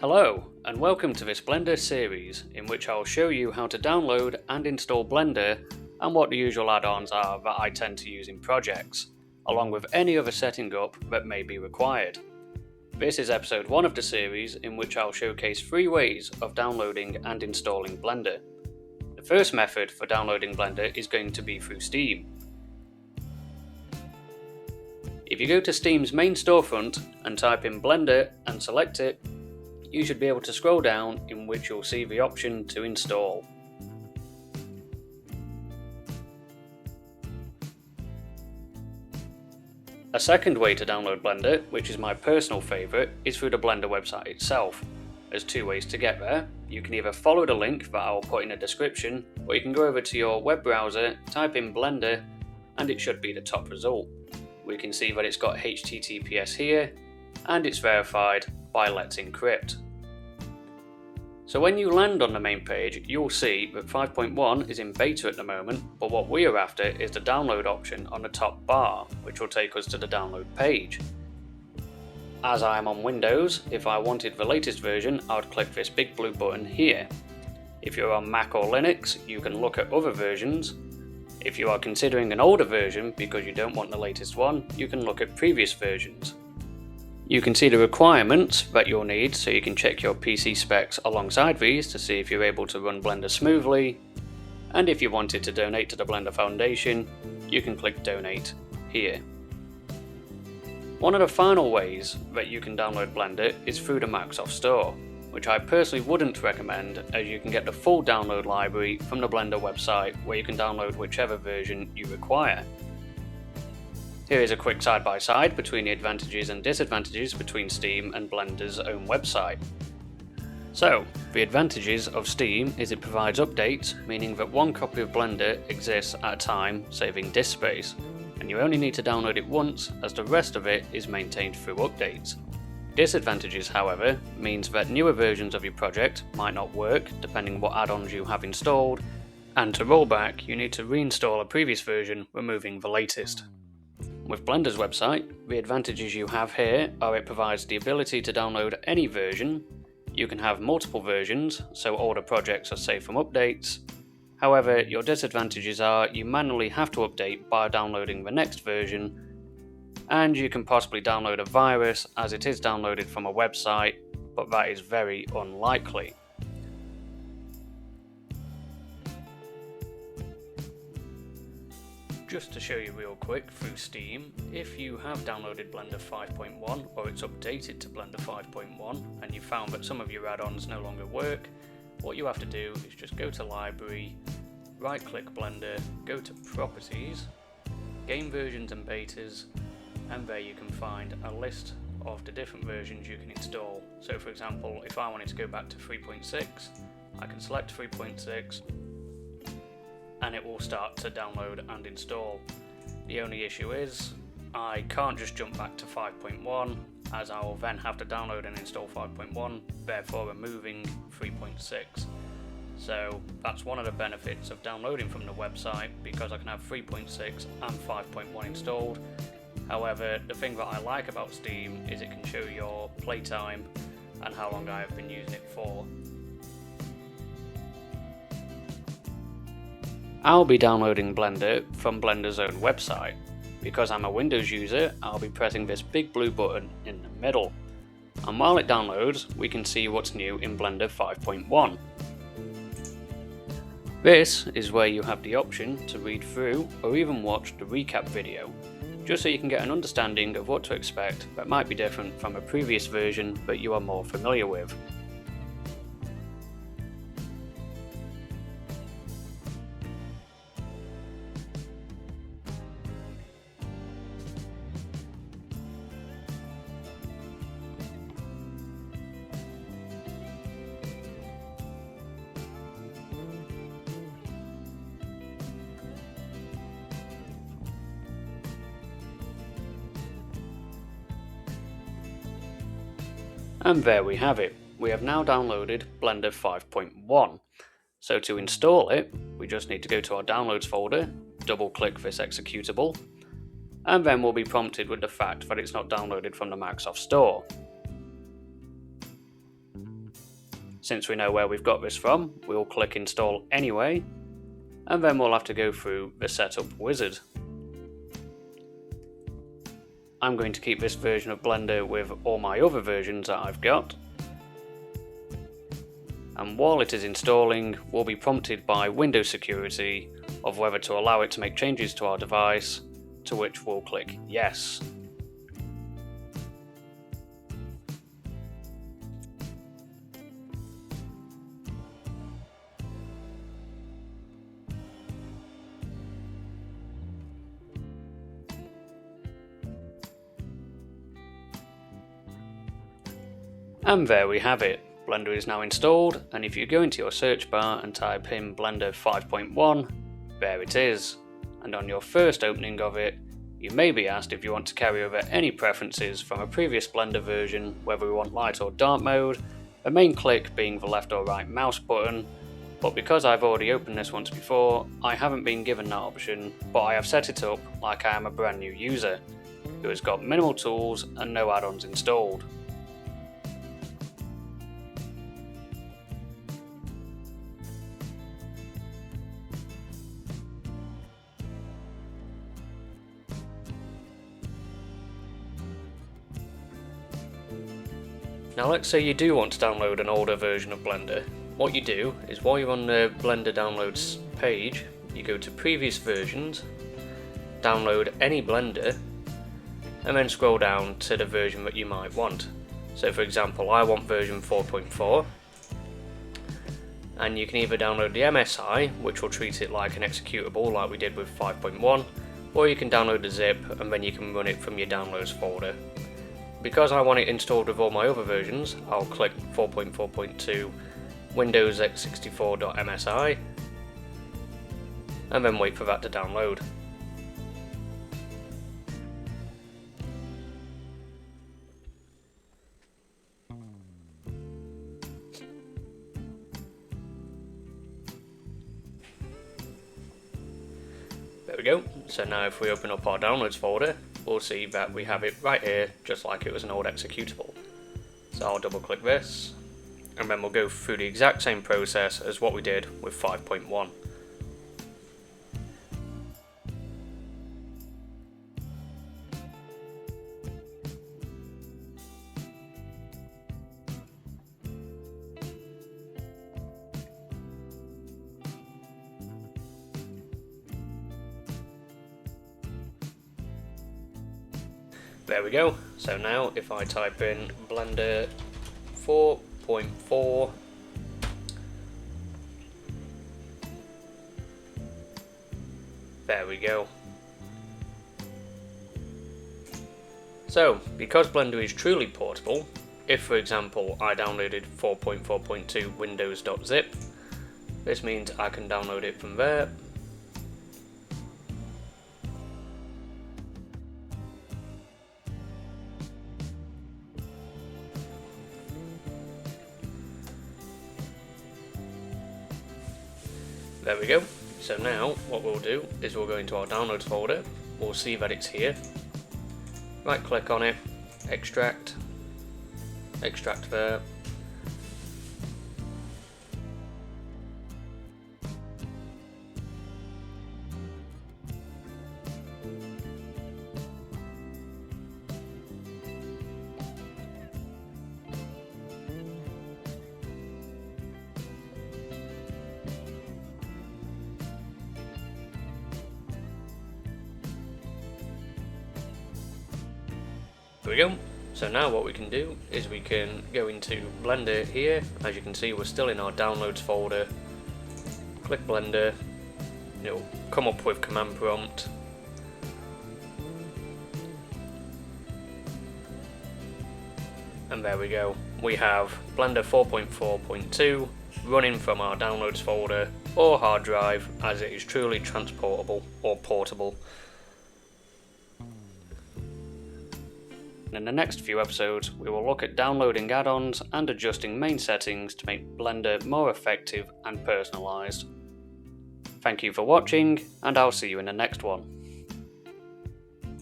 Hello, and welcome to this Blender series, in which I'll show you how to download and install Blender and what the usual add-ons are that I tend to use in projects, along with any other setting up that may be required. This is episode 1 of the series, in which I'll showcase 3 ways of downloading and installing Blender. The first method for downloading Blender is going to be through Steam. If you go to Steam's main storefront and type in Blender and select it, you should be able to scroll down, in which you'll see the option to install. A second way to download Blender, which is my personal favourite, is through the Blender website itself. There's 2 ways to get there. You can either follow the link that I will put in the description, or you can go over to your web browser, type in Blender, and it should be the top result. We can see that it's got HTTPS here, and it's verified by Let's Encrypt. So when you land on the main page, you'll see that 5.1 is in beta at the moment, but what we are after is the download option on the top bar, which will take us to the download page. As I am on Windows, if I wanted the latest version, I would click this big blue button here. If you're on Mac or Linux, you can look at other versions. If you are considering an older version because you don't want the latest one, you can look at previous versions. You can see the requirements that you'll need, so you can check your PC specs alongside these to see if you're able to run Blender smoothly. And if you wanted to donate to the Blender Foundation, you can click Donate here. One of the final ways that you can download Blender is through the Microsoft Store, which I personally wouldn't recommend, as you can get the full download library from the Blender website, where you can download whichever version you require. Here is a quick side-by-side between the advantages and disadvantages between Steam and Blender's own website. So, the advantages of Steam is it provides updates, meaning that one copy of Blender exists at a time, saving disk space, and you only need to download it once, as the rest of it is maintained through updates. Disadvantages, however, means that newer versions of your project might not work, depending what add-ons you have installed, and to roll back, you need to reinstall a previous version, removing the latest. With Blender's website, the advantages you have here are it provides the ability to download any version. You can have multiple versions, so older projects are safe from updates. However, your disadvantages are you manually have to update by downloading the next version, and you can possibly download a virus as it is downloaded from a website, but that is very unlikely. Just to show you real quick through Steam, if you have downloaded Blender 5.1 or it's updated to Blender 5.1 and you found that some of your add-ons no longer work, what you have to do is just go to Library, right click Blender, go to Properties, Game Versions and Betas, and there you can find a list of the different versions you can install. So for example, if I wanted to go back to 3.6, I can select 3.6 and it will start to download and install. The only issue is I can't just jump back to 5.1, as I will then have to download and install 5.1, therefore removing 3.6. So that's one of the benefits of downloading from the website, because I can have 3.6 and 5.1 installed. However, the thing that I like about Steam is it can show your playtime and how long I have been using it for. I'll be downloading Blender from Blender's own website. Because I'm a Windows user, I'll be pressing this big blue button in the middle. And while it downloads, we can see what's new in Blender 5.1. This is where you have the option to read through or even watch the recap video, just so you can get an understanding of what to expect that might be different from a previous version that you are more familiar with. And there we have it. We have now downloaded Blender 5.1. So to install it, we just need to go to our Downloads folder, double click this executable, and then we'll be prompted with the fact that it's not downloaded from the Microsoft Store. Since we know where we've got this from, we'll click install anyway, and then we'll have to go through the setup wizard. I'm going to keep this version of Blender with all my other versions that I've got. And while it is installing, we'll be prompted by Windows Security of whether to allow it to make changes to our device, to which we'll click yes. And there we have it. Blender is now installed, and if you go into your search bar and type in Blender 5.1, there it is. And on your first opening of it, you may be asked if you want to carry over any preferences from a previous Blender version, whether we want light or dark mode, the main click being the left or right mouse button, but because I've already opened this once before, I haven't been given that option, but I have set it up like I am a brand new user, who has got minimal tools and no add-ons installed. Now let's say you do want to download an older version of Blender. What you do is while you're on the Blender downloads page, you go to previous versions, download any Blender, and then scroll down to the version that you might want. So for example, I want version 4.4, and you can either download the MSI, which will treat it like an executable like we did with 5.1, or you can download the zip and then you can run it from your downloads folder. Because I want it installed with all my other versions, I'll click 4.4.2 Windows x64.msi and then wait for that to download. There we go. So now if we open up our downloads folder, we'll see that we have it right here, just like it was an old executable. So I'll double click this, and then we'll go through the exact same process as what we did with 5.1. There we go. So now if I type in Blender 4.4, there we go. So because Blender is truly portable, if for example I downloaded 4.4.2 windows.zip, this means I can download it from there. There we go. So now what we'll do is we'll go into our downloads folder, we'll see that it's here, right click on it, extract there, there we go. So now what we can do is we can go into Blender here. As you can see, we're still in our downloads folder. Click Blender, it'll come up with command prompt. And there we go. We have Blender 4.4.2 running from our downloads folder or hard drive, as it is truly transportable or portable. In the next few episodes, we will look at downloading add-ons and adjusting main settings to make Blender more effective and personalised. Thank you for watching, and I'll see you in the next one.